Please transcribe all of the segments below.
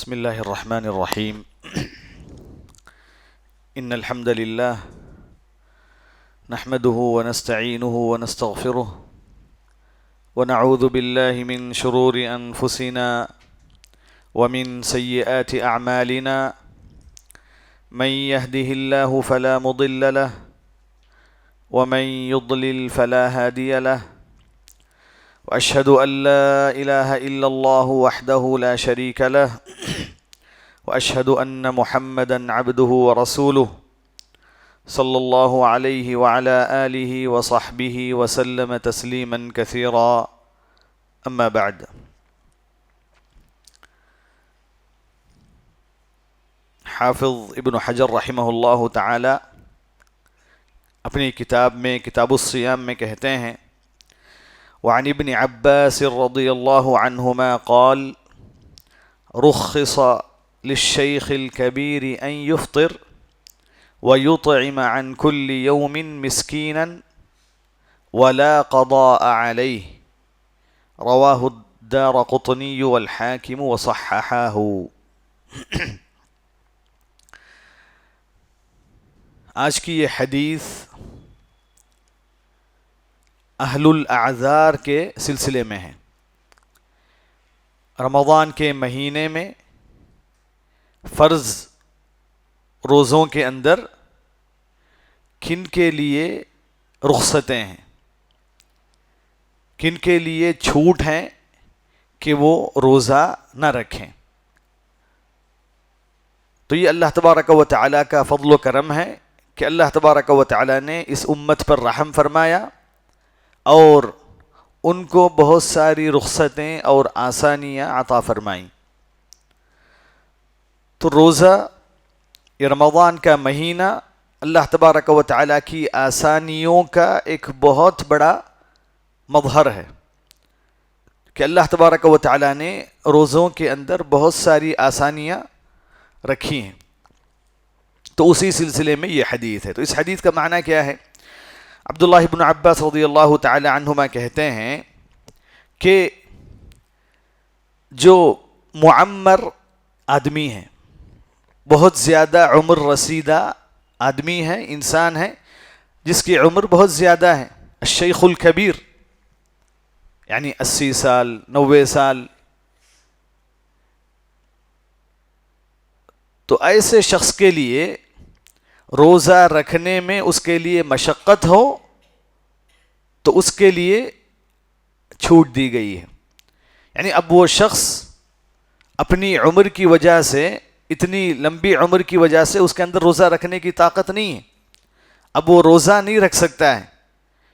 بسم الله الرحمن الرحيم إن الحمد لله نحمده ونستعينه ونستغفره ونعوذ بالله من شرور أنفسنا ومن سيئات أعمالنا من يهده الله فلا مضل له ومن يضلل فلا هادي له وأشهد أن لا إله إلا الله وحده لا شريك له وأشهد أن محمدا عبده ورسوله صلى الله عليه وعلى آله وصحبه وسلم تسليما كثيرا أما بعد حافظ ابن حجر رحمہ اللہ تعالی اپنی کتاب میں کتاب الصیام میں کہتے ہیں وعن ابن عباس رضی اللہ عنہما قال رخص للشيخ الكبير أن يفطر ويطعم عن كل يوم مسكينا ولا قضاء عليه رواه الدارقطني والحاكم وصححاه. آج کی یہ حدیث اہل الاعذار کے سلسلے میں ہے. رمضان کے مہینے میں فرض روزوں کے اندر کن کے لیے رخصتیں ہیں، کن کے لیے چھوٹ ہیں کہ وہ روزہ نہ رکھیں. تو یہ اللہ تبارک و تعالیٰ کا فضل و کرم ہے کہ اللہ تبارک و تعالیٰ نے اس امت پر رحم فرمایا اور ان کو بہت ساری رخصتیں اور آسانیاں عطا فرمائیں. تو روزہ یہ رمضان کا مہینہ اللہ تبارک و تعالیٰ کی آسانیوں کا ایک بہت بڑا مظہر ہے کہ اللہ تبارک و تعالیٰ نے روزوں کے اندر بہت ساری آسانیاں رکھی ہیں. تو اسی سلسلے میں یہ حدیث ہے. تو اس حدیث کا معنی کیا ہے؟ عبداللہ ابن عباس رضی اللہ تعالی عنہما کہتے ہیں کہ جو معمر آدمی ہیں، بہت زیادہ عمر رسیدہ آدمی ہے، انسان ہے جس کی عمر بہت زیادہ ہے، الشیخ الکبیر یعنی 80 سال 90 سال، تو ایسے شخص کے لیے روزہ رکھنے میں اس کے لیے مشقت ہو تو اس کے لیے چھوٹ دی گئی ہے. یعنی اب وہ شخص اپنی عمر کی وجہ سے، اتنی لمبی عمر کی وجہ سے اس کے اندر روزہ رکھنے کی طاقت نہیں ہے، اب وہ روزہ نہیں رکھ سکتا ہے.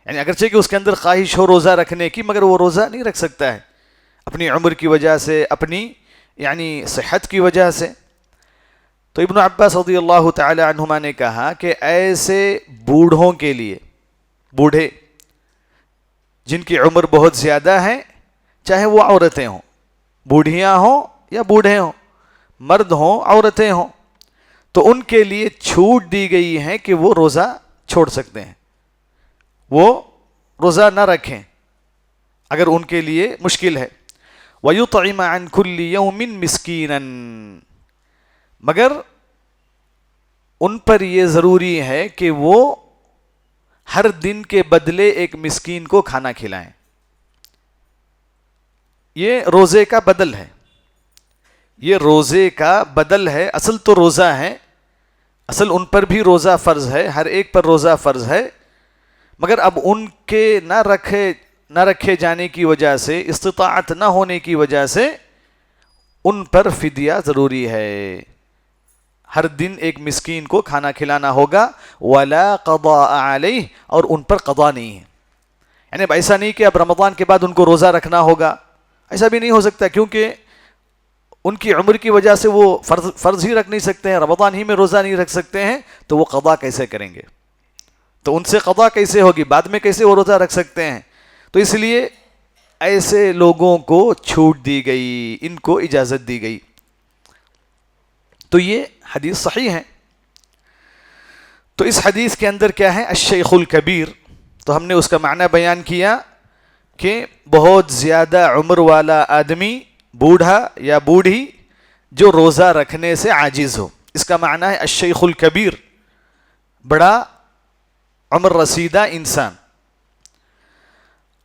یعنی اگرچہ کہ اس کے اندر خواہش ہو روزہ رکھنے کی، مگر وہ روزہ نہیں رکھ سکتا ہے اپنی عمر کی وجہ سے، اپنی یعنی صحت کی وجہ سے. تو ابن عباس رضی اللہ تعالی عنہما نے کہا کہ ایسے بوڑھوں کے لیے، بوڑھے جن کی عمر بہت زیادہ ہے، چاہے وہ عورتیں ہوں، بوڑھیاں ہوں یا بوڑھے ہوں، مرد ہوں عورتیں ہوں، تو ان کے لیے چھوٹ دی گئی ہے کہ وہ روزہ چھوڑ سکتے ہیں، وہ روزہ نہ رکھیں اگر ان کے لیے مشکل ہے. وَيُطْعِمَ عَنْ كُلِّ يَوْمٍ مِسْكِينًا، مگر ان پر یہ ضروری ہے کہ وہ ہر دن کے بدلے ایک مسکین کو کھانا کھلائیں. یہ روزے کا بدل ہے، یہ روزے کا بدل ہے. اصل تو روزہ ہے، اصل ان پر بھی روزہ فرض ہے، ہر ایک پر روزہ فرض ہے، مگر اب ان کے نہ رکھے جانے کی وجہ سے، استطاعت نہ ہونے کی وجہ سے ان پر فدیہ ضروری ہے. ہر دن ایک مسکین کو کھانا کھلانا ہوگا. وَلَا قَضَاءَ عَلَيْهِ، اور ان پر قضا نہیں ہے. یعنی اب ایسا نہیں کہ اب رمضان کے بعد ان کو روزہ رکھنا ہوگا، ایسا بھی نہیں ہو سکتا، کیونکہ ان کی عمر کی وجہ سے وہ فرض ہی رکھ نہیں سکتے ہیں، رمضان ہی میں روزہ نہیں رکھ سکتے ہیں، تو وہ قضا کیسے کریں گے؟ تو ان سے قضا کیسے ہوگی؟ بعد میں کیسے وہ روزہ رکھ سکتے ہیں؟ تو اس لیے ایسے لوگوں کو چھوٹ دی گئی، ان کو اجازت دی گئی. تو یہ حدیث صحیح ہے. تو اس حدیث کے اندر کیا ہے؟ الشیخ الکبیر. تو ہم نے اس کا معنی بیان کیا کہ بہت زیادہ عمر والا آدمی، بوڑھا یا بوڑھی، جو روزہ رکھنے سے عاجز ہو. اس کا معنی ہے الشیخ الکبیر، بڑا عمر رسیدہ انسان.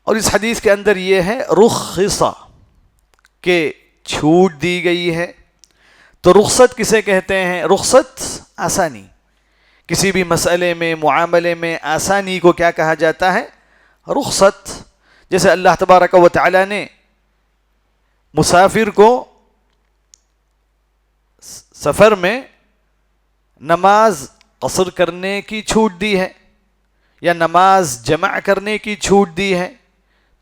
اور اس حدیث کے اندر یہ ہے رخص، کہ چھوٹ دی گئی ہے. تو رخصت کسے کہتے ہیں؟ رخصت آسانی، کسی بھی مسئلے میں معاملے میں آسانی کو کیا کہا جاتا ہے؟ رخصت. جیسے اللہ تبارک و تعالی نے مسافر کو سفر میں نماز قصر کرنے کی چھوٹ دی ہے یا نماز جمع کرنے کی چھوٹ دی ہے،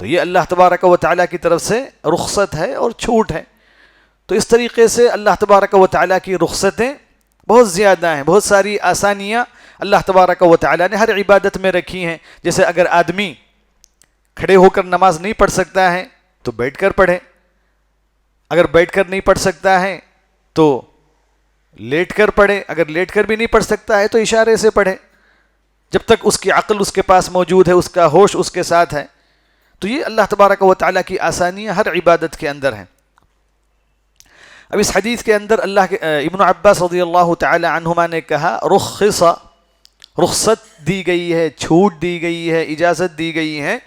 تو یہ اللہ تبارک و تعالیٰ کی طرف سے رخصت ہے اور چھوٹ ہے. تو اس طریقے سے اللہ تبارک و تعالیٰ کی رخصتیں بہت زیادہ ہیں، بہت ساری آسانیاں اللہ تبارک و تعالیٰ نے ہر عبادت میں رکھی ہیں. جیسے اگر آدمی کھڑے ہو کر نماز نہیں پڑھ سکتا ہے تو بیٹھ کر پڑھے، اگر بیٹھ کر نہیں پڑھ سکتا ہے تو لیٹ کر پڑھے، اگر لیٹ کر بھی نہیں پڑھ سکتا ہے تو اشارے سے پڑھے، جب تک اس کی عقل اس کے پاس موجود ہے، اس کا ہوش اس کے ساتھ ہے. تو یہ اللہ تبارک و تعالیٰ کی آسانیاں ہر عبادت کے اندر ہیں. اب اس حدیث کے اندر اللہ کے ابن عباس رضی اللہ تعالی عنہما نے کہا رخص، رخصت دی گئی ہے، چھوٹ دی گئی ہے، اجازت دی گئی ہے.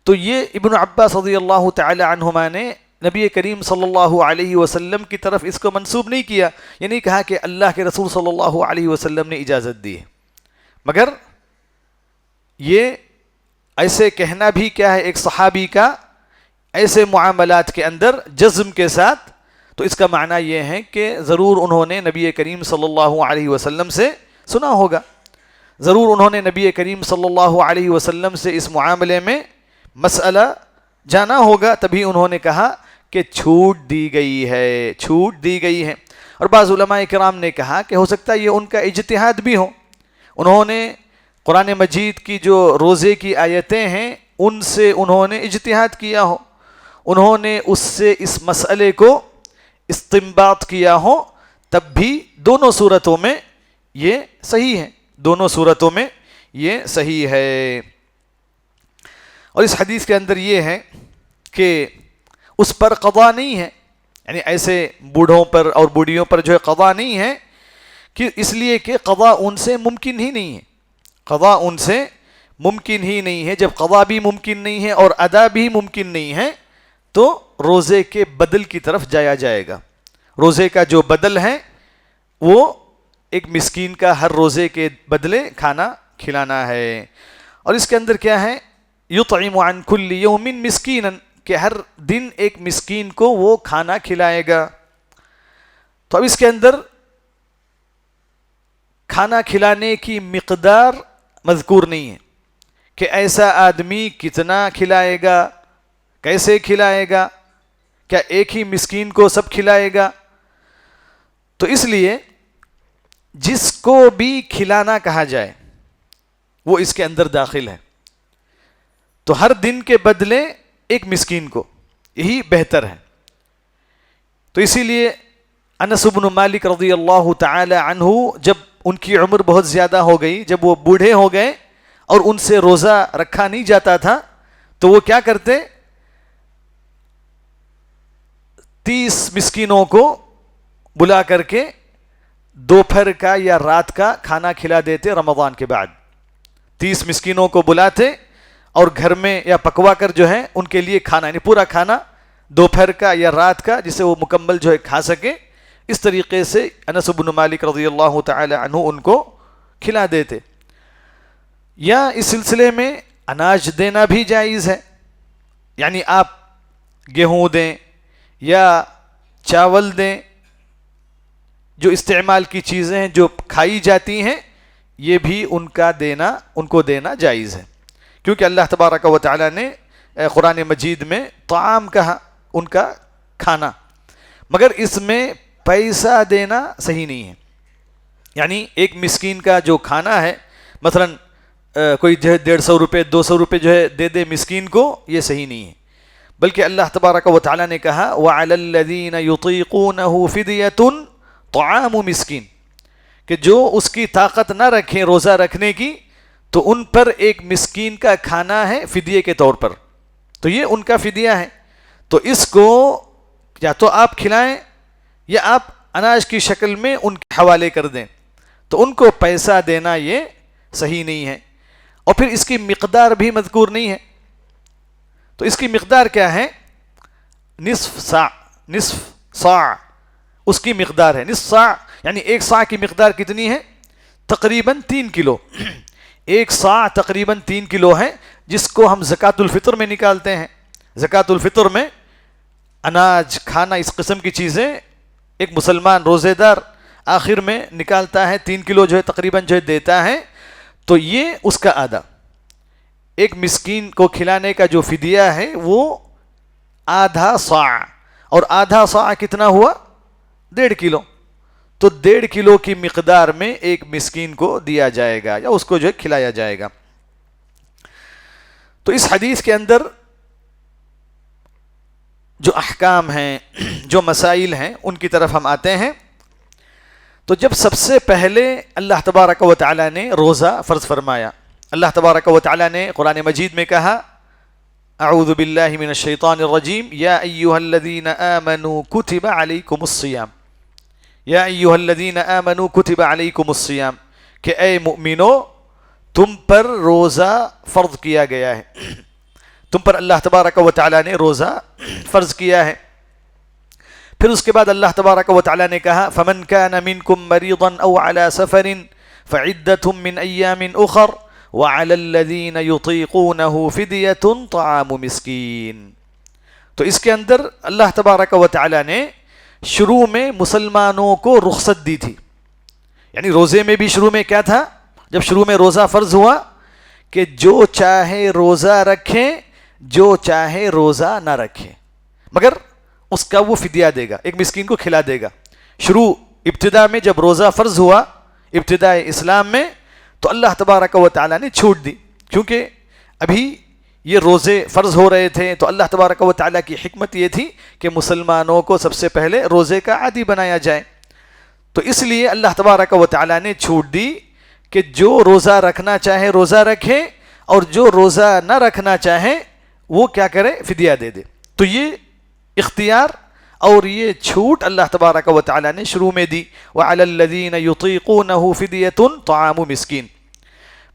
تو یہ ابن عباس رضی اللہ تعالی عنہما نے نبی کریم صلی اللہ علیہ وسلم کی طرف اس کو منسوب نہیں کیا، یہ نہیں کہا کہ اللہ کے رسول صلی اللہ علیہ وسلم نے اجازت دی ہے، مگر یہ ایسے کہنا بھی کیا ہے ایک صحابی کا ایسے معاملات کے اندر جزم کے ساتھ، تو اس کا معنی یہ ہے کہ ضرور انہوں نے نبی کریم صلی اللہ علیہ وسلم سے سنا ہوگا، ضرور انہوں نے نبی کریم صلی اللہ علیہ وسلم سے اس معاملے میں مسئلہ جانا ہوگا، تبھی انہوں نے کہا کہ چھوٹ دی گئی ہے، چھوٹ دی گئی ہے. اور بعض علماء کرام نے کہا کہ ہو سکتا ہے یہ ان کا اجتہاد بھی ہو، انہوں نے قرآن مجید کی جو روزے کی آیتیں ہیں ان سے انہوں نے اجتہاد کیا ہو، انہوں نے اس سے اس مسئلے کو استنباط کیا ہو، تب بھی دونوں صورتوں میں یہ صحیح ہے، دونوں صورتوں میں یہ صحیح ہے. اور اس حدیث کے اندر یہ ہے کہ اس پر قضا نہیں ہے، یعنی ایسے بوڑھوں پر اور بوڑھیوں پر جو ہے قضا نہیں ہے، کہ اس لیے کہ قضا ان سے ممکن ہی نہیں ہے، قضا ان سے ممکن ہی نہیں ہے. جب قضا بھی ممکن نہیں ہے اور ادا بھی ممکن نہیں ہے تو روزے کے بدل کی طرف جایا جائے گا. روزے کا جو بدل ہے وہ ایک مسکین کا ہر روزے کے بدلے کھانا کھلانا ہے. اور اس کے اندر کیا ہے؟ یطعم عن کل یوم مسکینا، کہ ہر دن ایک مسکین کو وہ کھانا کھلائے گا. تو اب اس کے اندر کھانا کھلانے کی مقدار مذکور نہیں ہے کہ ایسا آدمی کتنا کھلائے گا، کیسے کھلائے گا، کیا ایک ہی مسکین کو سب کھلائے گا. تو اس لیے جس کو بھی کھلانا کہا جائے وہ اس کے اندر داخل ہے. تو ہر دن کے بدلے ایک مسکین کو، یہی بہتر ہے. تو اسی لیے انس بن مالک رضی اللہ تعالی عنہ جب ان کی عمر بہت زیادہ ہو گئی، جب وہ بوڑھے ہو گئے اور ان سے روزہ رکھا نہیں جاتا تھا، تو وہ کیا کرتے؟ 30 مسکینوں کو بلا کر کے دوپہر کا یا رات کا کھانا کھلا دیتے. رمضان کے بعد 30 مسکینوں کو بلاتے اور گھر میں یا پکوا کر جو ہے ان کے لیے کھانا، یعنی پورا کھانا دوپہر کا یا رات کا جسے وہ مکمل جو ہے کھا سکے، اس طریقے سے انس بن مالک رضی اللہ تعالی عنہ ان کو کھلا دیتے. یا اس سلسلے میں اناج دینا بھی جائز ہے، یعنی آپ گیہوں دیں یا چاول دیں، جو استعمال کی چیزیں ہیں جو کھائی جاتی ہیں، یہ بھی ان کو دینا جائز ہے. کیونکہ اللہ تبارک و تعالی نے قرآن مجید میں طعام کہا، ان کا کھانا، مگر اس میں پیسہ دینا صحیح نہیں ہے. یعنی ایک مسکین کا جو کھانا ہے، مثلا کوئی جو ہے 150 روپے 200 روپے جو ہے دے دے مسکین کو، یہ صحیح نہیں ہے. بلکہ اللہ تبارک و تعالی نے کہا وَعَلَى الَّذِينَ يُطِيقُونَهُ فِدْيَةٌ طَعَامُ مسکین، کہ جو اس کی طاقت نہ رکھیں روزہ رکھنے کی، تو ان پر ایک مسکین کا کھانا ہے فدیے کے طور پر. تو یہ ان کا فدیہ ہے. تو اس کو یا تو آپ کھلائیں یا آپ اناج کی شکل میں ان کے حوالے کر دیں تو ان کو پیسہ دینا یہ صحیح نہیں ہے. اور پھر اس کی مقدار بھی مذکور نہیں ہے. تو اس کی مقدار کیا ہے؟ نصف صاع اس کی مقدار ہے. نصف صاع یعنی ایک صاع کی مقدار کتنی ہے؟ تقریباً 3 کلو. ایک صاع تقریباً 3 کلو ہے جس کو ہم زکوٰۃ الفطر میں نکالتے ہیں. زکوٰۃ الفطر میں اناج کھانا اس قسم کی چیزیں ایک مسلمان روزے دار آخر میں نکالتا ہے. 3 کلو جو ہے تقریباً جو ہے دیتا ہے. تو یہ اس کا آدھا. ایک مسکین کو کھلانے کا جو فدیہ ہے وہ آدھا صاع. اور آدھا صاع کتنا ہوا؟ 1.5 کلو. تو 1.5 کلو کی مقدار میں ایک مسکین کو دیا جائے گا یا اس کو جو ہے کھلایا جائے گا. تو اس حدیث کے اندر جو احکام ہیں، جو مسائل ہیں، ان کی طرف ہم آتے ہیں. تو جب سب سے پہلے اللہ تبارک و تعالی نے روزہ فرض فرمایا، اللہ تبارک و تعالی نے قرآن مجید میں کہا اعوذ باللہ من الشیطان الرجیم یا ایہا الذین آمنوا کتب علیکم الصیام. یا ایہا الذین آمنوا کتب علیکم الصیام کہ اے مؤمنو تم پر روزہ فرض کیا گیا ہے، تم پر اللہ تبارک و تعالی نے روزہ فرض کیا ہے. پھر اس کے بعد اللہ تبارک و تعالی نے کہا فمن کان منکم مریضا او علی سفر فعدۃ من ایام اخر وعلی الذین یطیقونہ فدیۃ طعام مسکین. تو اس کے اندر اللہ تبارک و تعالی نے شروع میں مسلمانوں کو رخصت دی تھی. یعنی روزے میں بھی شروع میں کیا تھا؟ جب شروع میں روزہ فرض ہوا کہ جو چاہے روزہ رکھیں، جو چاہے روزہ نہ رکھیں، مگر اس کا وہ فدیہ دے گا، ایک مسکین کو کھلا دے گا. شروع ابتدا میں جب روزہ فرض ہوا ابتدا اسلام میں تو اللہ تبارک و تعالی نے چھوٹ دی، کیونکہ ابھی یہ روزے فرض ہو رہے تھے. تو اللہ تبارک و تعالی کی حکمت یہ تھی کہ مسلمانوں کو سب سے پہلے روزے کا عادی بنایا جائے. تو اس لیے اللہ تبارک و تعالی نے چھوٹ دی کہ جو روزہ رکھنا چاہے روزہ رکھے اور جو روزہ نہ رکھنا چاہے وہ کیا کرے؟ فدیہ دے دے. تو یہ اختیار اور یہ چھوٹ اللہ تبارک و تعالی نے شروع میں دی. وعلی الذین یطیقونہ فدیۃ طعام مسکین.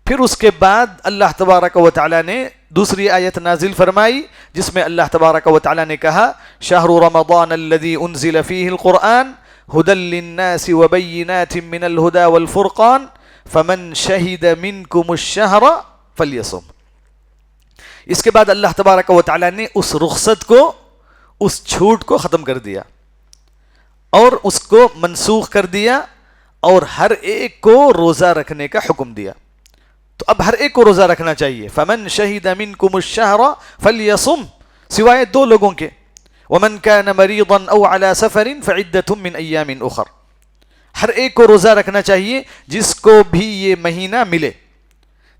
پھر اس کے بعد اللہ تبارک و تعالی نے دوسری آیت نازل فرمائی جس میں اللہ تبارک و تعالی نے کہا شہر رمضان الذی انزل فیہ القرآن ھدی للناس وبینات من الھدی والفرقان فمن شہد منکم الشہر فلیصم. اس کے بعد اللہ تبارک و تعالی نے اس رخصت کو، اس چھوٹ کو ختم کر دیا اور اس کو منسوخ کر دیا اور ہر ایک کو روزہ رکھنے کا حکم دیا. تو اب ہر ایک کو روزہ رکھنا چاہیے. فمن شہد منکم الشہر فلیصم، سوائے 2 لوگوں کے. ومن کان مریضا او علی سفر فعدۃ من ایام اخر. ہر ایک کو روزہ رکھنا چاہیے جس کو بھی یہ مہینہ ملے،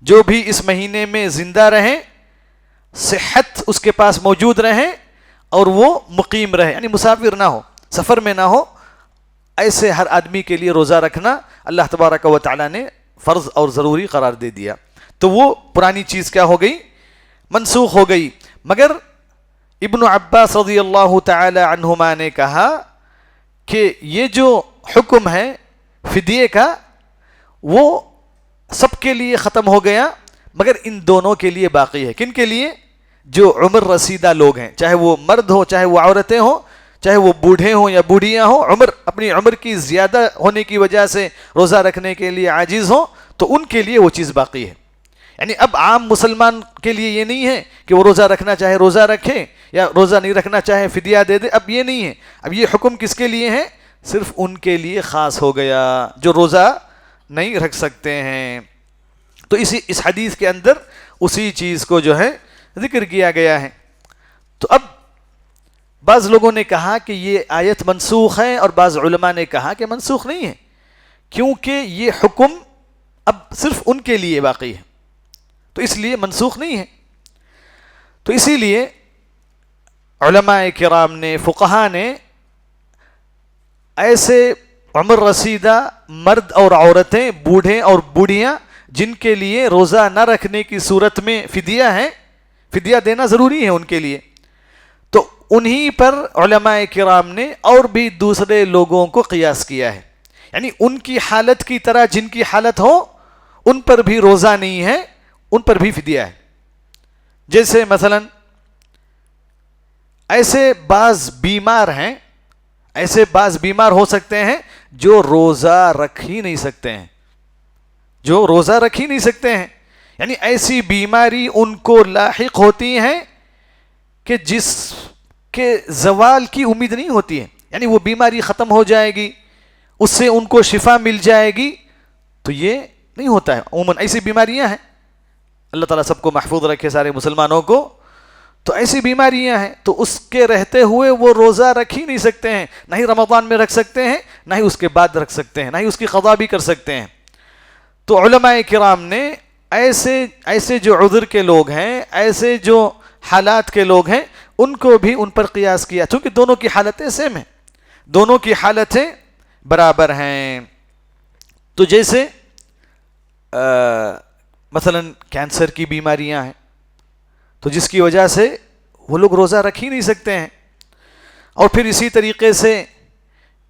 جو بھی اس مہینے میں زندہ رہے، صحت اس کے پاس موجود رہے اور وہ مقیم رہے، یعنی مسافر نہ ہو، سفر میں نہ ہو. ایسے ہر آدمی کے لیے روزہ رکھنا اللہ تبارک و تعالی نے فرض اور ضروری قرار دے دیا. تو وہ پرانی چیز کیا ہو گئی؟ منسوخ ہو گئی. مگر ابن عباس رضی اللہ تعالی عنہما نے کہا کہ یہ جو حکم ہے فدیے کا وہ سب کے لیے ختم ہو گیا مگر ان دونوں کے لیے باقی ہے. کن کے لیے؟ جو عمر رسیدہ لوگ ہیں، چاہے وہ مرد ہو چاہے وہ عورتیں ہوں، چاہے وہ بوڑھے ہوں یا بوڑھیاں ہوں، اپنی عمر کی زیادہ ہونے کی وجہ سے روزہ رکھنے کے لیے عاجز ہوں، تو ان کے لیے وہ چیز باقی ہے. یعنی اب عام مسلمان کے لیے یہ نہیں ہے کہ وہ روزہ رکھنا چاہے روزہ رکھے یا روزہ نہیں رکھنا چاہے فدیہ دے دے. اب یہ نہیں ہے. اب یہ حکم کس کے لیے ہے؟ صرف ان کے لیے خاص ہو گیا جو روزہ نہیں رکھ سکتے ہیں. تو اس حدیث کے اندر اسی چیز کو جو ہے ذکر کیا گیا ہے. تو اب بعض لوگوں نے کہا کہ یہ آیت منسوخ ہے اور بعض علماء نے کہا کہ منسوخ نہیں ہے، کیونکہ یہ حکم اب صرف ان کے لیے باقی ہے، تو اس لیے منسوخ نہیں ہے. تو اسی لیے علماء کرام نے، فقہاء نے ایسے عمر رسیدہ مرد اور عورتیں، بوڑھے اور بوڑھیاں جن کے لیے روزہ نہ رکھنے کی صورت میں فدیہ ہے، فدیہ دینا ضروری ہے ان کے لیے، تو انہی پر علماء کرام نے اور بھی دوسرے لوگوں کو قیاس کیا ہے، یعنی ان کی حالت کی طرح جن کی حالت ہو ان پر بھی روزہ نہیں ہے، ان پر بھی فدیہ ہے. جیسے مثلا ایسے بعض بیمار ہیں، ایسے بعض بیمار ہو سکتے ہیں جو روزہ رکھ ہی نہیں سکتے ہیں، جو روزہ رکھ ہی نہیں سکتے ہیں، یعنی ایسی بیماری ان کو لاحق ہوتی ہیں کہ جس کے زوال کی امید نہیں ہوتی ہے، یعنی وہ بیماری ختم ہو جائے گی، اس سے ان کو شفا مل جائے گی، تو یہ نہیں ہوتا ہے. عموماً ایسی بیماریاں ہیں، اللہ تعالیٰ سب کو محفوظ رکھے سارے مسلمانوں کو. تو ایسی بیماریاں ہیں تو اس کے رہتے ہوئے وہ روزہ رکھ ہی نہیں سکتے ہیں، نہ ہی رمضان میں رکھ سکتے ہیں، نہ ہی اس کے بعد رکھ سکتے ہیں، نہ ہی اس کی قضا بھی کر سکتے ہیں. تو علماء کرام نے ایسے جو عذر کے لوگ ہیں، ایسے جو حالات کے لوگ ہیں، ان کو بھی ان پر قیاس کیا، چونکہ دونوں کی حالتیں سیم ہیں، دونوں کی حالتیں برابر ہیں. تو جیسے مثلا کینسر کی بیماریاں ہیں، تو جس کی وجہ سے وہ لوگ روزہ رکھ ہی نہیں سکتے ہیں. اور پھر اسی طریقے سے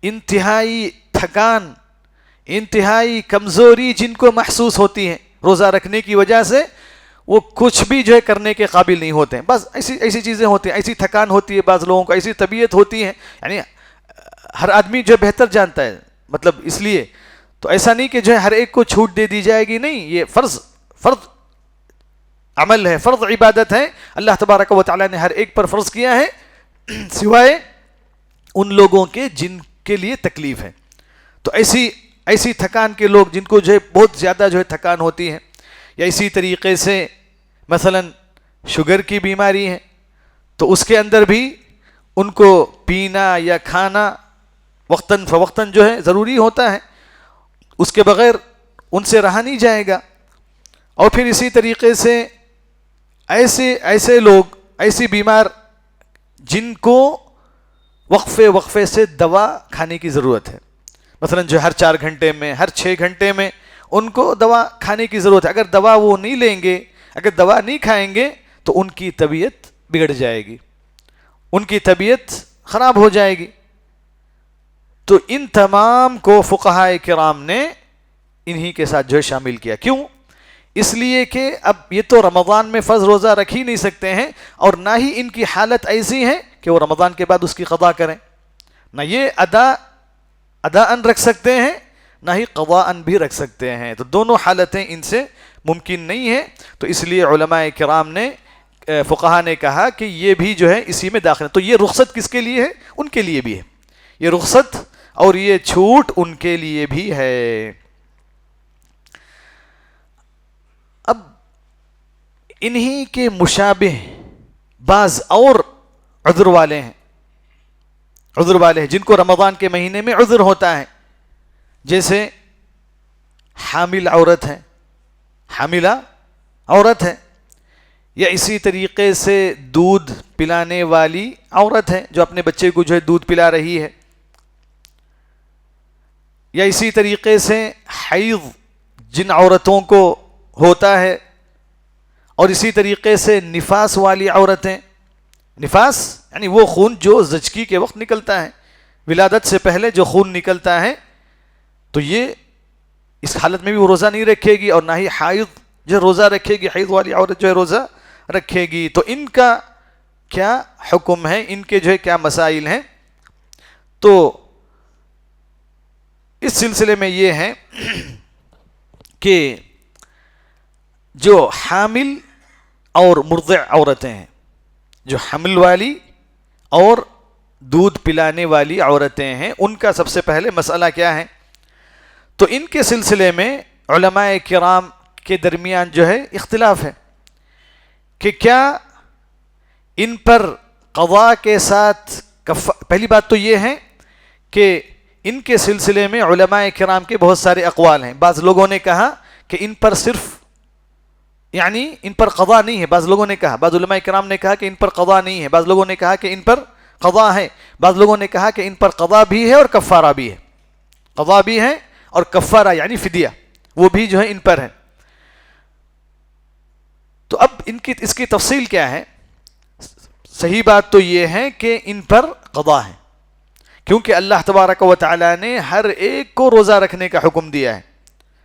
انتہائی تھکان، انتہائی کمزوری جن کو محسوس ہوتی ہے روزہ رکھنے کی وجہ سے، وہ کچھ بھی جو ہے کرنے کے قابل نہیں ہوتے ہیں. بس ایسی چیزیں ہوتی ہیں، ایسی تھکان ہوتی ہے، بعض لوگوں کو ایسی طبیعت ہوتی ہے، یعنی ہر آدمی جو ہے بہتر جانتا ہے، مطلب اس لیے تو ایسا نہیں کہ جو ہے ہر ایک کو چھوٹ دے دی جائے گی، نہیں، یہ فرض عمل ہے، فرض عبادت ہے، اللہ تبارک و تعالی نے ہر ایک پر فرض کیا ہے، سوائے ان لوگوں کے جن کے لیے تکلیف ہے. تو ایسی تھکان کے لوگ جن کو جو ہے بہت زیادہ جو ہے تھکان ہوتی ہے، یا اسی طریقے سے مثلا شوگر کی بیماری ہے، تو اس کے اندر بھی ان کو پینا یا کھانا وقتاً فوقتاً جو ہے ضروری ہوتا ہے، اس کے بغیر ان سے رہا نہیں جائے گا. اور پھر اسی طریقے سے ایسے لوگ، ایسی بیمار جن کو وقفے سے دوا کھانے کی ضرورت ہے، مثلا جو ہر 4 گھنٹے میں، ہر 6 گھنٹے میں ان کو دوا کھانے کی ضرورت ہے. اگر دوا وہ نہیں لیں گے، اگر دوا نہیں کھائیں گے تو ان کی طبیعت بگڑ جائے گی، ان کی طبیعت خراب ہو جائے گی. تو ان تمام کو فقہاء کرام نے انہی کے ساتھ جو ہے شامل کیا. کیوں؟ اس لیے کہ اب یہ تو رمضان میں فرض روزہ رکھ ہی نہیں سکتے ہیں، اور نہ ہی ان کی حالت ایسی ہے کہ وہ رمضان کے بعد اس کی قضا کریں، نہ یہ اداءً رکھ سکتے ہیں، نہ ہی قضاءً بھی رکھ سکتے ہیں. تو دونوں حالتیں ان سے ممکن نہیں ہیں. تو اس لیے علماء کرام نے، فقہا نے کہا کہ یہ بھی جو ہے اسی میں داخل ہے. تو یہ رخصت کس کے لیے ہے؟ ان کے لیے بھی ہے، یہ رخصت اور یہ چھوٹ ان کے لیے بھی ہے. اب انہی کے مشابہ بعض اور عذر والے ہیں، جن کو رمضان کے مہینے میں عذر ہوتا ہے، جیسے حامل عورت ہے، حاملہ عورت ہے، یا اسی طریقے سے دودھ پلانے والی عورت ہے جو اپنے بچے کو جو ہے دودھ پلا رہی ہے، یا اسی طریقے سے حیض جن عورتوں کو ہوتا ہے، اور اسی طریقے سے نفاس والی عورتیں. نفاس یعنی وہ خون جو زچگی کے وقت نکلتا ہے، ولادت سے پہلے جو خون نکلتا ہے، تو یہ اس حالت میں بھی وہ روزہ نہیں رکھے گی، اور نہ ہی حائض جو روزہ رکھے گی، حیض والی عورت جو ہے روزہ رکھے گی. تو ان کا کیا حکم ہے، ان کے جو ہے کیا مسائل ہیں؟ تو اس سلسلے میں یہ ہے کہ جو حامل اور مرضع عورتیں ہیں، جو حمل والی اور دودھ پلانے والی عورتیں ہیں، ان کا سب سے پہلے مسئلہ کیا ہے؟ تو ان کے سلسلے میں علماء کرام کے درمیان جو ہے اختلاف ہے کہ کیا ان پر قضاء کے ساتھ پہلی بات تو یہ ہے کہ ان کے سلسلے میں علماء کرام کے بہت سارے اقوال ہیں. بعض لوگوں نے کہا کہ ان پر صرف یعنی ان پر قضا نہیں ہے، بعض لوگوں نے کہا، بعض علماء کرام نے کہا کہ ان پر قضا نہیں ہے، بعض لوگوں نے کہا کہ ان پر قضا ہے، بعض لوگوں نے کہا کہ ان پر قضا بھی ہے اور کفارہ بھی ہے، قضا بھی ہے اور کفارہ یعنی فدیہ وہ بھی جو ہے ان پر ہے. تو اب اس کی تفصیل کیا ہے؟ صحیح بات تو یہ ہے کہ ان پر قضا ہے، کیونکہ اللہ تبارک و تعالیٰ نے ہر ایک کو روزہ رکھنے کا حکم دیا ہے،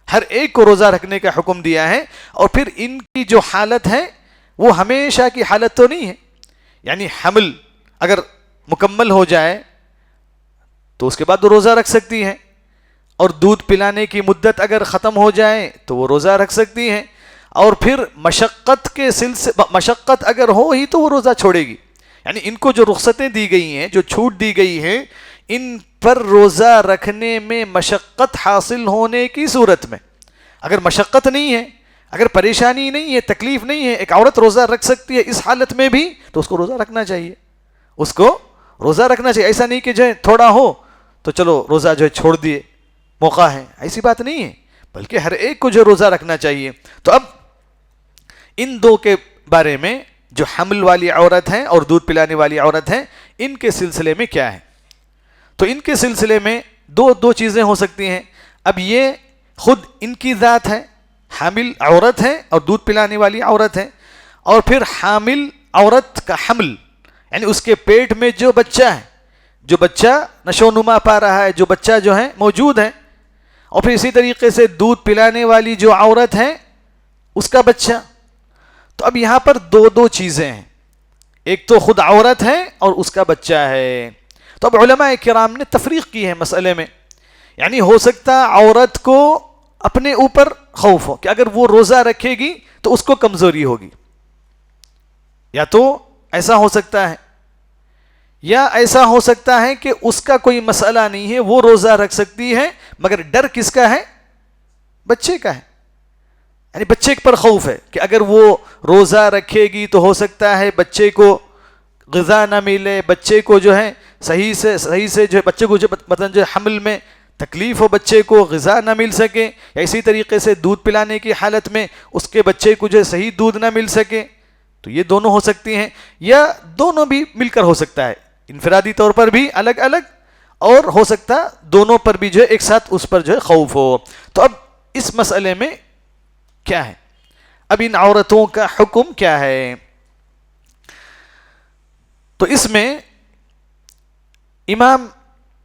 ہر ایک کو روزہ رکھنے کا حکم دیا ہے. اور پھر ان کی جو حالت ہے وہ ہمیشہ کی حالت تو نہیں ہے. یعنی حمل اگر مکمل ہو جائے تو اس کے بعد وہ روزہ رکھ سکتی ہے، اور دودھ پلانے کی مدت اگر ختم ہو جائے تو وہ روزہ رکھ سکتی ہے، اور پھر مشقت اگر ہو ہی تو وہ روزہ چھوڑے گی. یعنی ان کو جو رخصتیں دی گئی ہیں، جو چھوٹ دی گئی ہیں، ان پر روزہ رکھنے میں مشقت حاصل ہونے کی صورت میں، اگر مشقت نہیں ہے، اگر پریشانی نہیں ہے، تکلیف نہیں ہے، ایک عورت روزہ رکھ سکتی ہے اس حالت میں بھی، تو اس کو روزہ رکھنا چاہیے، اس کو روزہ رکھنا چاہیے. ایسا نہیں کہ جو ہے تھوڑا ہو تو چلو روزہ جو ہے چھوڑ دیے، موقع ہے، ایسی بات نہیں ہے، بلکہ ہر ایک کو جو روزہ رکھنا چاہیے. تو اب ان دو کے بارے میں، جو حمل والی عورت ہیں اور دودھ پلانے والی عورت ہیں، ان کے سلسلے میں کیا ہے؟ تو ان کے سلسلے میں دو چیزیں ہو سکتی ہیں. اب یہ خود ان کی ذات ہے، حامل عورت ہے اور دودھ پلانے والی عورت ہے، اور پھر حامل عورت کا حمل، یعنی اس کے پیٹ میں جو بچہ ہے، جو بچہ نشو نما پا رہا ہے، جو بچہ جو ہے موجود ہے، اور پھر اسی طریقے سے دودھ پلانے والی جو عورت ہے اس کا بچہ. تو اب یہاں پر دو چیزیں ہیں، ایک تو خود عورت ہے اور اس کا بچہ ہے. تو اب علماء کرام نے تفریق کی ہے مسئلے میں. یعنی ہو سکتا عورت کو اپنے اوپر خوف ہو کہ اگر وہ روزہ رکھے گی تو اس کو کمزوری ہوگی، یا تو ایسا ہو سکتا ہے، یا ایسا ہو سکتا ہے کہ اس کا کوئی مسئلہ نہیں ہے، وہ روزہ رکھ سکتی ہے، مگر ڈر کس کا ہے؟ بچے کا ہے. یعنی بچے پر خوف ہے کہ اگر وہ روزہ رکھے گی تو ہو سکتا ہے بچے کو غذا نہ ملے، بچے کو جو ہے صحیح سے جو ہے بچے کو جو مثلا جو حمل میں تکلیف ہو، بچے کو غذا نہ مل سکے، یا اسی طریقے سے دودھ پلانے کی حالت میں اس کے بچے کو جو ہے صحیح دودھ نہ مل سکے. تو یہ دونوں ہو سکتی ہیں، یا دونوں بھی مل کر ہو سکتا ہے، انفرادی طور پر بھی الگ الگ، اور ہو سکتا دونوں پر بھی جو ہے ایک ساتھ اس پر جو ہے خوف ہو. تو اب اس مسئلے میں کیا ہے؟ اب ان عورتوں کا حکم کیا ہے؟ تو اس میں امام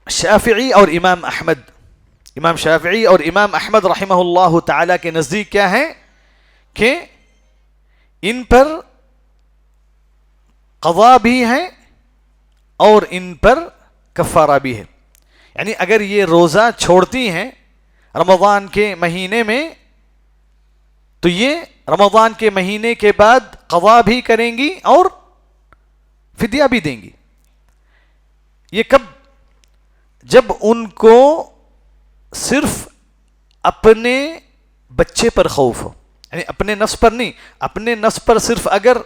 شافعی اور امام احمد رحمہ اللہ تعالی کے نزدیک کیا ہے کہ ان پر قضا بھی ہے اور ان پر کفارہ بھی ہے. یعنی اگر یہ روزہ چھوڑتی ہیں رمضان کے مہینے میں تو یہ رمضان کے مہینے کے بعد قضا بھی کریں گی اور فدیہ بھی دیں گی. یہ کب؟ جب ان کو صرف اپنے بچے پر خوف ہو، یعنی اپنے نفس پر نہیں، اپنے نفس پر صرف اگر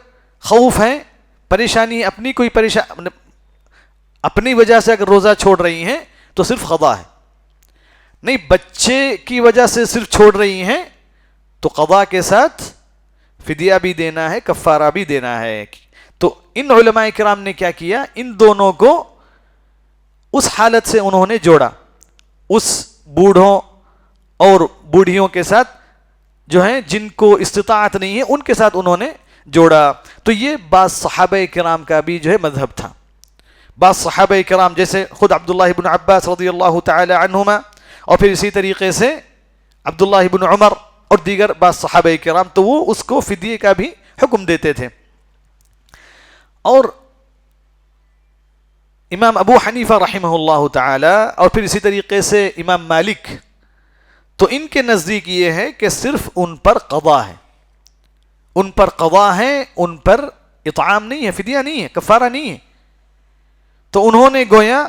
خوف ہے، پریشانی ہے، اپنی کوئی پریشانی، اپنی وجہ سے اگر روزہ چھوڑ رہی ہیں تو صرف قضا ہے. نہیں، بچے کی وجہ سے صرف چھوڑ رہی ہیں تو قضا کے ساتھ فدیہ بھی دینا ہے، کفارہ بھی دینا ہے. تو ان علماء کرام نے کیا کیا؟ ان دونوں کو اس حالت سے انہوں نے جوڑا، اس بوڑھوں اور بوڑھیوں کے ساتھ جو ہیں جن کو استطاعت نہیں ہے ان کے ساتھ انہوں نے جوڑا. تو یہ بعض صحابہ کرام کا بھی جو ہے مذہب تھا. بعض صحابہ کرام جیسے خود عبداللہ ابن عباس رضی اللہ تعالی عنہما، اور پھر اسی طریقے سے عبداللہ ابن عمر اور دیگر بعض صحابہ کرام، تو وہ اس کو فدیے کا بھی حکم دیتے تھے. اور امام ابو حنیفہ رحمہ اللہ تعالی اور پھر اسی طریقے سے امام مالک، تو ان کے نزدیک یہ ہے کہ صرف ان پر قضا ہے، ان پر قضا ہے، ان پر اطعام نہیں ہے، فدیہ نہیں ہے، کفارہ نہیں ہے. تو انہوں نے گویا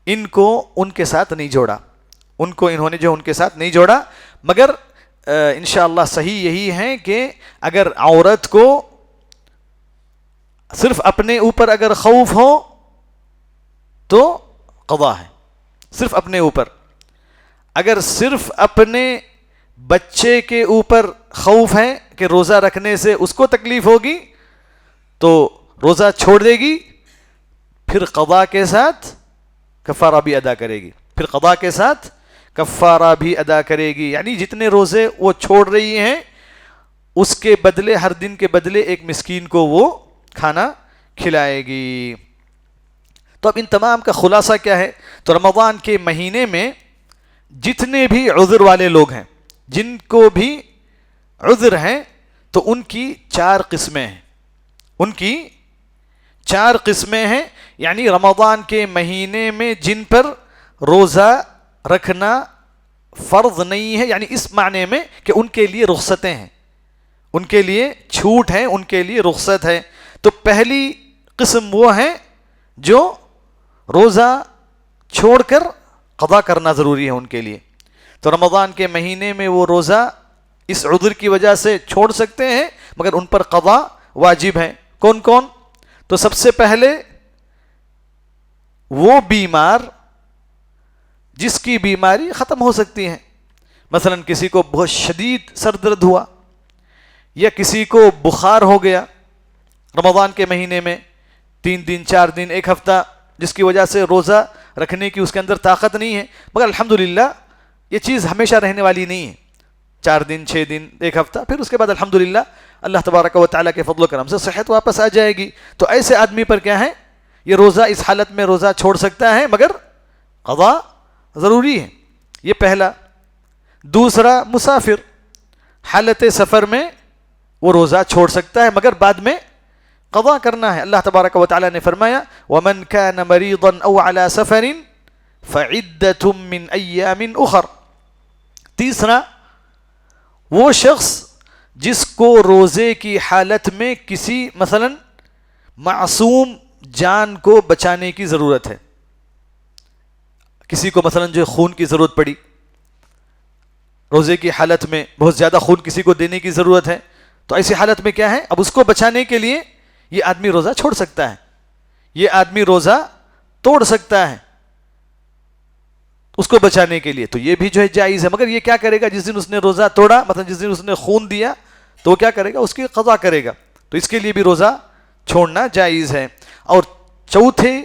ان کو ان کے ساتھ نہیں جوڑا، انہوں نے جو ان کے ساتھ نہیں جوڑا. مگر انشاءاللہ صحیح یہی ہے کہ اگر عورت کو صرف اپنے اوپر اگر خوف ہو تو قضا ہے، صرف اپنے اوپر. اگر صرف اپنے بچے کے اوپر خوف ہے کہ روزہ رکھنے سے اس کو تکلیف ہوگی تو روزہ چھوڑ دے گی، پھر قضا کے ساتھ کفارہ بھی ادا کرے گی، پھر قضا کے ساتھ کفارہ بھی ادا کرے گی. یعنی جتنے روزے وہ چھوڑ رہی ہیں اس کے بدلے، ہر دن کے بدلے ایک مسکین کو وہ کھانا کھلائے گی۔ تو اب ان تمام کا خلاصہ کیا ہے؟ تو رمضان کے مہینے میں جتنے بھی عذر والے لوگ ہیں، جن کو بھی عذر ہیں، تو ان کی 4 قسمیں ہیں، ان کی 4 قسمیں ہیں۔ یعنی رمضان کے مہینے میں جن پر روزہ رکھنا فرض نہیں ہے، یعنی اس معنی میں کہ ان کے لیے رخصتیں ہیں، ان کے لیے چھوٹ ہے، ان کے لیے رخصت ہے۔ تو پہلی قسم وہ ہیں جو روزہ چھوڑ کر قضا کرنا ضروری ہے ان کے لیے۔ تو رمضان کے مہینے میں وہ روزہ اس عذر کی وجہ سے چھوڑ سکتے ہیں، مگر ان پر قضا واجب ہے۔ کون کون؟ تو سب سے پہلے وہ بیمار جس کی بیماری ختم ہو سکتی ہے، مثلا کسی کو بہت شدید سر درد ہوا، یا کسی کو بخار ہو گیا رمضان کے مہینے میں 3 دن 4 دن 1 ہفتہ، جس کی وجہ سے روزہ رکھنے کی اس کے اندر طاقت نہیں ہے، مگر الحمدللہ یہ چیز ہمیشہ رہنے والی نہیں ہے، 4 دن 6 دن 1 ہفتہ، پھر اس کے بعد الحمدللہ اللہ تبارک و تعالیٰ کے فضل و کرم سے صحت واپس آ جائے گی۔ تو ایسے آدمی پر کیا ہے؟ یہ روزہ اس حالت میں روزہ چھوڑ سکتا ہے، مگر قضا ضروری ہے، یہ پہلا۔ دوسرا، مسافر حالت سفر میں وہ روزہ چھوڑ سکتا ہے، مگر بعد میں قضا کرنا ہے۔ اللہ تبارک و تعالیٰ نے فرمایا وَمَنْ كَانَ مَرِيضًا أَوْ عَلَى سَفَرٍ فَعِدَّةٌ مِّنْ أَيَّامٍ أُخَرَ۔ تیسرا، وہ شخص جس کو روزے کی حالت میں کسی مثلا معصوم جان کو بچانے کی ضرورت ہے، کسی کو مثلا جو خون کی ضرورت پڑی، روزے کی حالت میں بہت زیادہ خون کسی کو دینے کی ضرورت ہے، تو ایسی حالت میں کیا ہے؟ اب اس کو بچانے کے لیے یہ آدمی روزہ چھوڑ سکتا ہے، یہ آدمی روزہ توڑ سکتا ہے اس کو بچانے کے لیے، تو یہ بھی جو ہے جائز ہے۔ مگر یہ کیا کرے گا؟ جس دن اس نے روزہ توڑا، مثلا جس دن اس نے خون دیا، تو وہ کیا کرے گا؟ اس کی قضا کرے گا، تو اس کے لیے بھی روزہ چھوڑنا جائز ہے۔ اور چوتھے،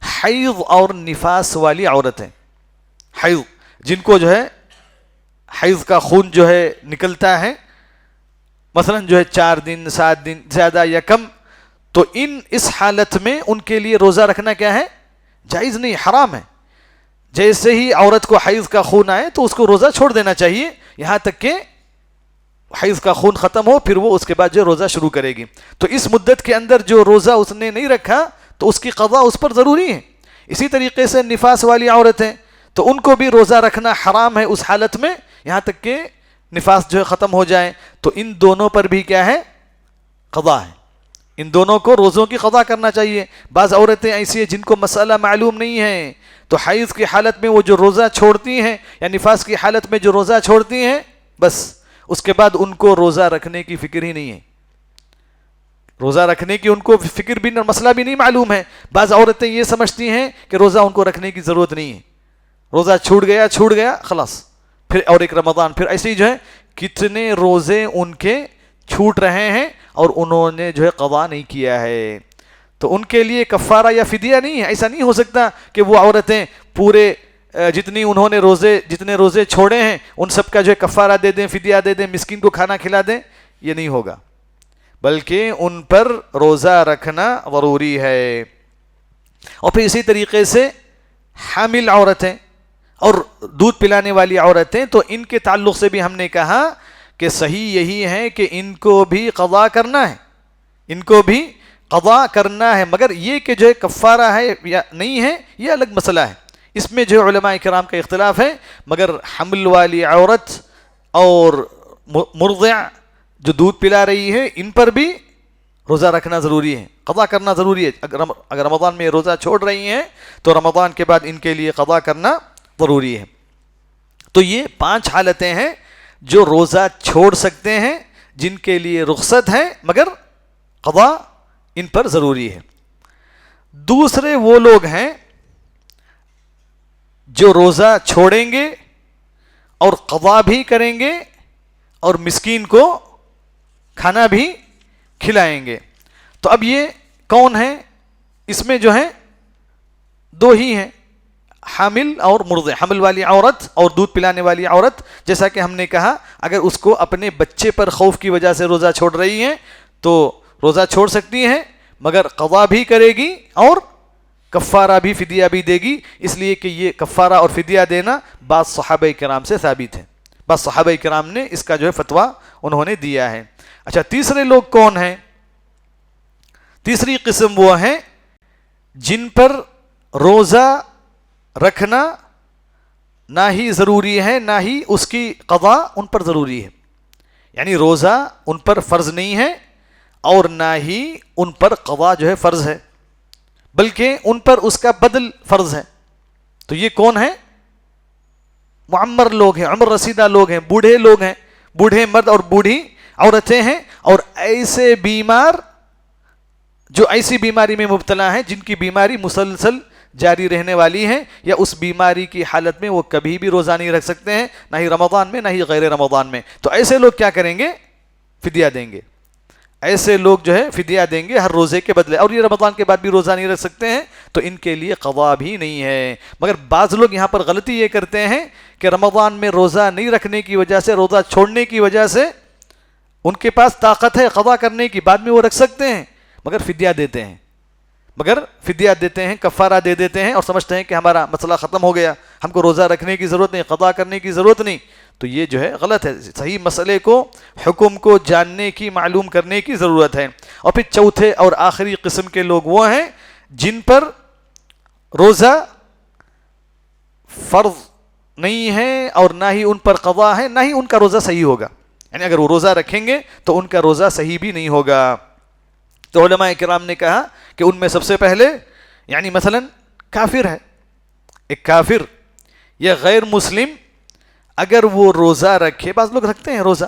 حیض اور نفاس والی عورتیں، حیض جن کو جو ہے حیض کا خون جو ہے نکلتا ہے، مثلا جو ہے 4 دن 7 دن زیادہ یا کم، تو اس حالت میں ان کے لیے روزہ رکھنا کیا ہے؟ جائز نہیں، حرام ہے۔ جیسے ہی عورت کو حیض کا خون آئے تو اس کو روزہ چھوڑ دینا چاہیے، یہاں تک کہ حیض کا خون ختم ہو، پھر وہ اس کے بعد جو روزہ شروع کرے گی۔ تو اس مدت کے اندر جو روزہ اس نے نہیں رکھا تو اس کی قضا اس پر ضروری ہے۔ اسی طریقے سے نفاس والی عورتیں، تو ان کو بھی روزہ رکھنا حرام ہے اس حالت میں، یہاں تک کہ نفاس جو ہے ختم ہو جائے، تو ان دونوں پر بھی کیا ہے؟ قضا ہے، ان دونوں کو روزوں کی قضا کرنا چاہیے۔ بعض عورتیں ایسی ہیں جن کو مسئلہ معلوم نہیں ہے، تو حیض کی حالت میں وہ جو روزہ چھوڑتی ہیں یا نفاس کی حالت میں جو روزہ چھوڑتی ہیں، بس اس کے بعد ان کو روزہ رکھنے کی فکر ہی نہیں ہے، روزہ رکھنے کی ان کو فکر بھی مسئلہ بھی نہیں معلوم ہے۔ بعض عورتیں یہ سمجھتی ہیں کہ روزہ ان کو رکھنے کی ضرورت نہیں ہے، روزہ چھوٹ گیا خلاص، پھر اور ایک رمضان، پھر ایسے ہی جو ہے کتنے روزے ان کے چھوٹ رہے ہیں اور انہوں نے جو ہے قضا نہیں کیا ہے۔ تو ان کے لیے کفارہ یا فدیہ نہیں ہے، ایسا نہیں ہو سکتا کہ وہ عورتیں پورے جتنے روزے چھوڑے ہیں ان سب کا جو ہے کفارہ دے دیں، فدیہ دے دیں، مسکین کو کھانا کھلا دیں، یہ نہیں ہوگا، بلکہ ان پر روزہ رکھنا ضروری ہے۔ اور پھر اسی طریقے سے حامل عورتیں اور دودھ پلانے والی عورتیں، تو ان کے تعلق سے بھی ہم نے کہا کہ صحیح یہی ہے کہ ان کو بھی قضا کرنا ہے، ان کو بھی قضا کرنا ہے، مگر یہ کہ جو ہے کفارہ ہے یا نہیں ہے یہ الگ مسئلہ ہے، اس میں جو علماء کرام کا اختلاف ہے۔ مگر حمل والی عورت اور مرضع جو دودھ پلا رہی ہے، ان پر بھی روزہ رکھنا ضروری ہے، قضا کرنا ضروری ہے۔ اگر رمضان میں روزہ چھوڑ رہی ہیں تو رمضان کے بعد ان کے لیے قضا کرنا ضروری ہے۔ تو یہ 5 حالتیں ہیں جو روزہ چھوڑ سکتے ہیں، جن کے لیے رخصت ہے، مگر قضا ان پر ضروری ہے۔ دوسرے وہ لوگ ہیں جو روزہ چھوڑیں گے اور قضا بھی کریں گے اور مسکین کو کھانا بھی کھلائیں گے۔ تو اب یہ کون ہیں؟ اس میں جو ہے 2 ہی ہیں، حامل اور مرضع، حمل والی عورت اور دودھ پلانے والی عورت۔ جیسا کہ ہم نے کہا اگر اس کو اپنے بچے پر خوف کی وجہ سے روزہ چھوڑ رہی ہیں تو روزہ چھوڑ سکتی ہیں، مگر قضا بھی کرے گی اور کفارہ بھی، فدیہ بھی دے گی، اس لیے کہ یہ کفارہ اور فدیہ دینا بعض صحابہ کرام سے ثابت ہے، بعض صحابہ کرام نے اس کا جو ہے فتویٰ انہوں نے دیا ہے۔ اچھا، تیسرے لوگ کون ہیں؟ تیسری قسم وہ ہیں جن پر روزہ رکھنا نہ ہی ضروری ہے نہ ہی اس کی قضا ان پر ضروری ہے، یعنی روزہ ان پر فرض نہیں ہے اور نہ ہی ان پر قضا جو ہے فرض ہے، بلکہ ان پر اس کا بدل فرض ہے۔ تو یہ کون ہیں؟ معمر لوگ ہیں، عمر رسیدہ لوگ ہیں، بوڑھے لوگ ہیں، بوڑھے مرد اور بوڑھی عورتیں ہیں، اور ایسے بیمار جو ایسی بیماری میں مبتلا ہیں جن کی بیماری مسلسل جاری رہنے والی ہے، یا اس بیماری کی حالت میں وہ کبھی بھی روزہ نہیں رکھ سکتے ہیں، نہ ہی رمضان میں نہ ہی غیر رمضان میں۔ تو ایسے لوگ کیا کریں گے؟ فدیہ دیں گے۔ ایسے لوگ جو ہے فدیہ دیں گے ہر روزے کے بدلے، اور یہ رمضان کے بعد بھی روزہ نہیں رکھ سکتے ہیں تو ان کے لیے قضا بھی نہیں ہے۔ مگر بعض لوگ یہاں پر غلطی یہ کرتے ہیں کہ رمضان میں روزہ نہیں رکھنے کی وجہ سے، روزہ چھوڑنے کی وجہ سے ان کے پاس طاقت ہے قضا کرنے کی، بعد میں وہ رکھ سکتے ہیں، مگر فدیہ دیتے ہیں، کفارہ دے دیتے ہیں، اور سمجھتے ہیں کہ ہمارا مسئلہ ختم ہو گیا، ہم کو روزہ رکھنے کی ضرورت نہیں، قضا کرنے کی ضرورت نہیں۔ تو یہ جو ہے غلط ہے، صحیح مسئلے کو، حکم کو جاننے کی، معلوم کرنے کی ضرورت ہے۔ اور پھر چوتھے اور آخری قسم کے لوگ وہ ہیں جن پر روزہ فرض نہیں ہے اور نہ ہی ان پر قضا ہے، نہ ہی ان کا روزہ صحیح ہوگا، یعنی اگر وہ روزہ رکھیں گے تو ان کا روزہ صحیح بھی نہیں ہوگا۔ تو علماء کرام نے کہا کہ ان میں سب سے پہلے، یعنی مثلا کافر ہے، ایک کافر یا غیر مسلم اگر وہ روزہ رکھے، بعض لوگ رکھتے ہیں روزہ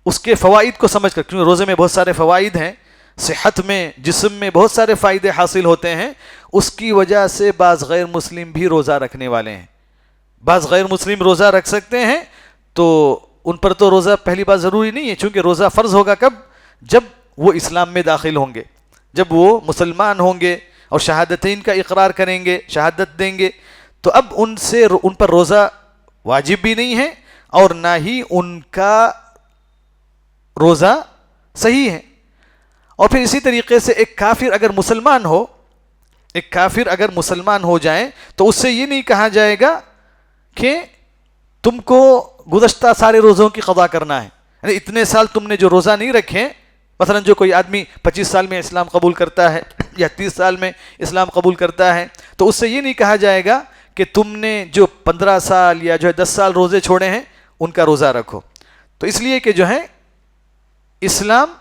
اس کے فوائد کو سمجھ کر، کیونکہ روزے میں بہت سارے فوائد ہیں، صحت میں، جسم میں بہت سارے فائدے حاصل ہوتے ہیں، اس کی وجہ سے بعض غیر مسلم بھی روزہ رکھنے والے ہیں۔ بعض غیر مسلم روزہ رکھ سکتے ہیں، تو ان پر تو روزہ پہلی بات ضروری نہیں ہے، چونکہ روزہ فرض ہوگا کب؟ جب وہ اسلام میں داخل ہوں گے، جب وہ مسلمان ہوں گے اور شہادتین کا اقرار کریں گے، شہادت دیں گے، تو اب ان پر روزہ واجب بھی نہیں ہے اور نہ ہی ان کا روزہ صحیح ہے۔ اور پھر اسی طریقے سے ایک کافر اگر مسلمان ہو جائیں تو اس سے یہ نہیں کہا جائے گا کہ تم کو گزشتہ سارے روزوں کی قضا کرنا ہے، یعنی اتنے سال تم نے جو روزہ نہیں رکھے، مثلا جو کوئی آدمی 25 سال میں اسلام قبول کرتا ہے یا 30 سال میں اسلام قبول کرتا ہے، تو اس سے یہ نہیں کہا جائے گا کہ تم نے جو 15 سال یا جو ہے 10 سال روزے چھوڑے ہیں ان کا روزہ رکھو۔ تو اس لیے کہ جو ہے اسلام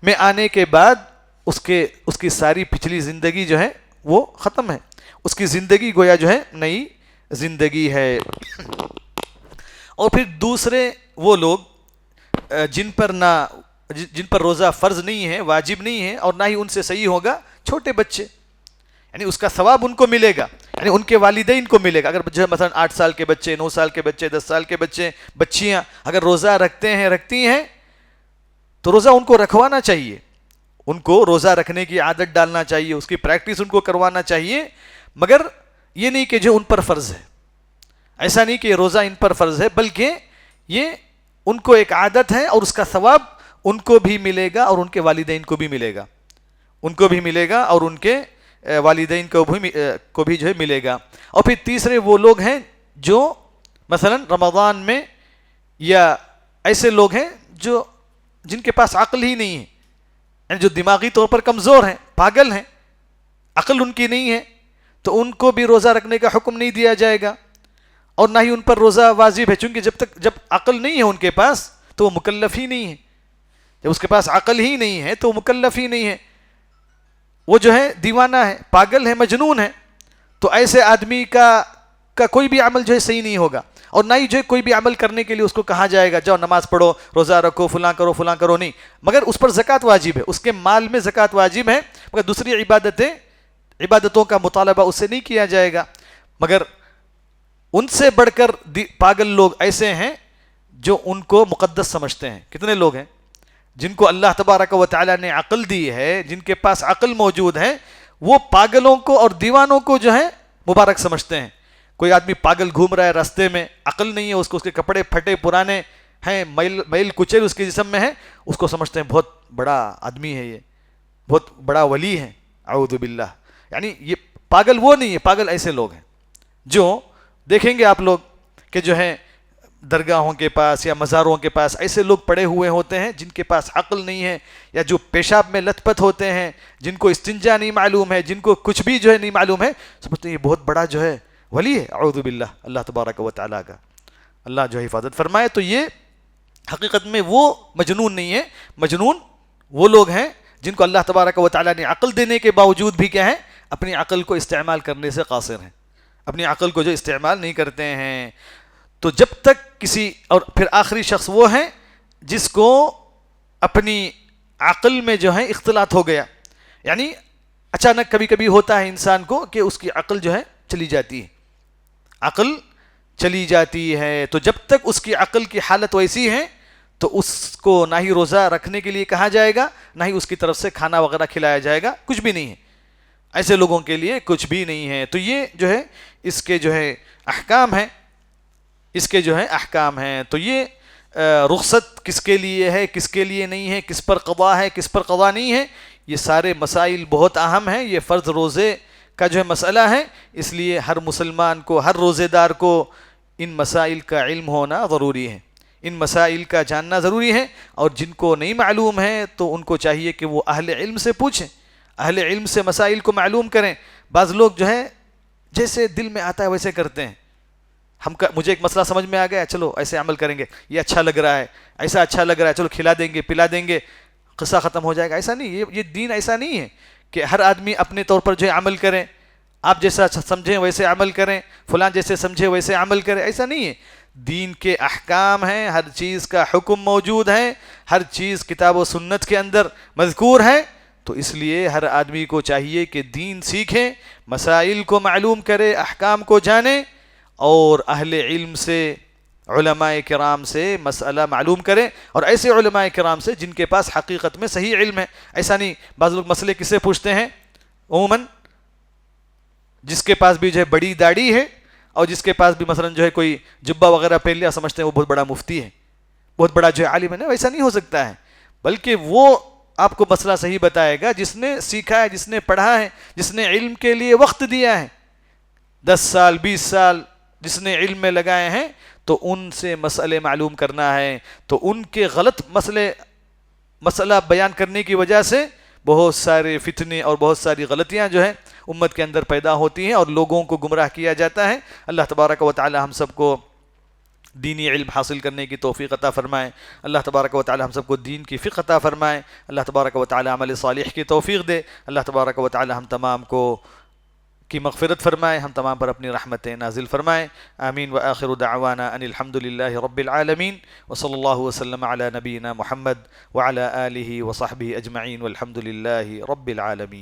میں آنے کے بعد اس کی ساری پچھلی زندگی جو ہے وہ ختم ہے، اس کی زندگی گویا جو ہے نئی زندگی ہے۔ اور پھر دوسرے وہ لوگ جن پر روزہ فرض نہیں ہے، واجب نہیں ہے، اور نہ ہی ان سے صحیح ہوگا، چھوٹے بچے، یعنی اس کا ثواب ان کو ملے گا، یعنی ان کے والدین کو ملے گا۔ اگر جو ہے مثلا 8 سال کے بچے، 9 سال کے بچے، 10 سال کے بچے، بچیاں اگر روزہ رکھتی ہیں تو روزہ ان کو رکھوانا چاہیے، ان کو روزہ رکھنے کی عادت ڈالنا چاہیے، اس کی پریکٹس ان کو کروانا چاہیے، مگر یہ نہیں کہ جو ان پر فرض ہے، ایسا نہیں کہ روزہ ان پر فرض ہے، بلکہ یہ ان کو ایک عادت ہے اور اس کا ثواب ان کو بھی ملے گا اور ان کے والدین کو بھی ملے گا، اور ان کے والدین کو بھی جو ہے ملے گا۔ اور پھر تیسرے وہ لوگ ہیں جو مثلا رمضان میں، یا ایسے لوگ ہیں جن کے پاس عقل ہی نہیں ہے، یعنی جو دماغی طور پر کمزور ہیں، پاگل ہیں، عقل ان کی نہیں ہے، تو ان کو بھی روزہ رکھنے کا حکم نہیں دیا جائے گا، اور نہ ہی ان پر روزہ واجب ہے، چونکہ جب عقل نہیں ہے ان کے پاس تو وہ مکلف ہی نہیں ہے، جب اس کے پاس عقل ہی نہیں ہے تو وہ مکلف ہی نہیں ہے، وہ جو ہے دیوانہ ہے، پاگل ہے، مجنون ہے، تو ایسے آدمی کا کوئی بھی عمل جو ہے صحیح نہیں ہوگا، اور نہ ہی جو ہے کوئی بھی عمل کرنے کے لیے اس کو کہا جائے گا جاؤ نماز پڑھو، روزہ رکھو، فلاں کرو نہیں، مگر اس پر زکوٰۃ واجب ہے، اس کے مال میں زکوٰۃ واجب ہے، مگر دوسری عبادتوں کا مطالبہ اس سے نہیں کیا جائے گا۔ مگر ان سے بڑھ کر پاگل لوگ ایسے ہیں جو ان کو مقدس سمجھتے ہیں۔ کتنے لوگ ہیں جن کو اللہ تبارک و تعالی نے عقل دی ہے، جن کے پاس عقل موجود ہے، وہ پاگلوں کو اور دیوانوں کو جو ہے مبارک سمجھتے ہیں۔ کوئی آدمی پاگل گھوم رہا ہے راستے میں، عقل نہیں ہے اس کو، اس کے کپڑے پھٹے پرانے ہیں، میل کچل اس کے جسم میں ہے، اس کو سمجھتے ہیں بہت بڑا آدمی ہے یہ، بہت بڑا ولی ہے، اعوذ باللہ. یعنی یہ پاگل وہ نہیں ہے، پاگل ایسے لوگ ہیں جو دیکھیں گے آپ لوگ کہ جو ہے درگاہوں کے پاس یا مزاروں کے پاس ایسے لوگ پڑے ہوئے ہوتے ہیں جن کے پاس عقل نہیں ہے، یا جو پیشاب میں لت پت ہوتے ہیں، جن کو استنجا نہیں معلوم ہے، جن کو کچھ بھی جو ہے نہیں معلوم ہے، سمجھتے ہیں یہ بہت بڑا جو ہے ولی ہے. اعوذ باللہ، اللہ تبارک و تعالیٰ کا اللہ جو حفاظت فرمائے. تو یہ حقیقت میں وہ مجنون نہیں ہے، مجنون وہ لوگ ہیں جن کو اللہ تبارک و تعالیٰ نے عقل دینے کے باوجود بھی کیا ہے، اپنی عقل کو استعمال کرنے سے قاصر ہیں، اپنی عقل کو جو استعمال نہیں کرتے ہیں. تو جب تک کسی، اور پھر آخری شخص وہ ہیں جس کو اپنی عقل میں جو ہے اختلاط ہو گیا. یعنی اچانک کبھی کبھی ہوتا ہے انسان کو کہ اس کی عقل جو ہے چلی جاتی ہے، عقل چلی جاتی ہے. تو جب تک اس کی عقل کی حالت ویسی ہے تو اس کو نہ ہی روزہ رکھنے کے لیے کہا جائے گا، نہ ہی اس کی طرف سے کھانا وغیرہ کھلایا جائے گا، کچھ بھی نہیں ہے. ایسے لوگوں کے لیے کچھ بھی نہیں ہے. تو یہ جو ہے اس کے جو ہے احکام ہیں، اس کے جو ہے احکام ہیں. تو یہ رخصت کس کے لیے ہے، کس کے لیے نہیں ہے، کس پر قضا ہے، کس پر قضا نہیں ہے، یہ سارے مسائل بہت اہم ہیں. یہ فرض روزے کا جو ہے مسئلہ ہے، اس لیے ہر مسلمان کو، ہر روزے دار کو ان مسائل کا علم ہونا ضروری ہے، ان مسائل کا جاننا ضروری ہے. اور جن کو نہیں معلوم ہے تو ان کو چاہیے کہ وہ اہل علم سے پوچھیں، اہل علم سے مسائل کو معلوم کریں. بعض لوگ جو ہے جیسے دل میں آتا ہے ویسے کرتے ہیں. مجھے ایک مسئلہ سمجھ میں آ گیا، چلو ایسے عمل کریں گے، یہ اچھا لگ رہا ہے، ایسا اچھا لگ رہا ہے، چلو کھلا دیں گے، پلا دیں گے، قصہ ختم ہو جائے گا. ایسا نہیں، یہ دین ایسا نہیں ہے کہ ہر آدمی اپنے طور پر جو ہے عمل کرے، آپ جیسا سمجھیں ویسے عمل کریں، فلاں جیسے سمجھے ویسے عمل کریں. ایسا نہیں ہے. دین کے احکام ہیں، ہر چیز کا حکم موجود ہے، ہر چیز کتاب و سنت کے اندر مذکور ہے. تو اس لیے ہر آدمی کو چاہیے کہ دین سیکھیں، مسائل کو معلوم کرے، احکام کو جانے، اور اہل علم سے، علماء کرام سے مسئلہ معلوم کریں. اور ایسے علماء کرام سے جن کے پاس حقیقت میں صحیح علم ہے. ایسا نہیں بعض لوگ مسئلے کس سے پوچھتے ہیں، عموماً جس کے پاس بھی جو ہے بڑی داڑھی ہے اور جس کے پاس بھی مثلا جو ہے کوئی جبہ وغیرہ پہن لیا، سمجھتے ہیں وہ بہت بڑا مفتی ہے، بہت بڑا جو ہے عالم ہے. ویسا نہیں ہو سکتا ہے، بلکہ وہ آپ کو مسئلہ صحیح بتائے گا جس نے سیکھا ہے، جس نے پڑھا ہے، جس نے علم کے لیے وقت دیا ہے، 10 سال 20 سال جس نے علم میں لگائے ہیں. تو ان سے مسئلے معلوم کرنا ہے. تو ان کے غلط مسئلہ بیان کرنے کی وجہ سے بہت سارے فتنے اور بہت ساری غلطیاں جو ہیں امت کے اندر پیدا ہوتی ہیں اور لوگوں کو گمراہ کیا جاتا ہے. اللہ تبارک و تعالی ہم سب کو دینی علم حاصل کرنے کی توفیق عطا فرمائے. اللہ تبارک و تعالی ہم سب کو دین کی فقہ عطا فرمائے. اللہ تبارک و تعالی عمل صالح کی توفیق دے. اللہ تبارک و تعالی ہم تمام کو کی مغفرت فرمائے، ہم تمام پر اپنی رحمتیں نازل فرمائے. آمین. وآخر دعوانا ان الحمد للہ رب العالمین وصلی اللہ وسلم علی نبینا محمد وعلی آلہ وصحبہ اجمعین والحمد للہ رب العالمین.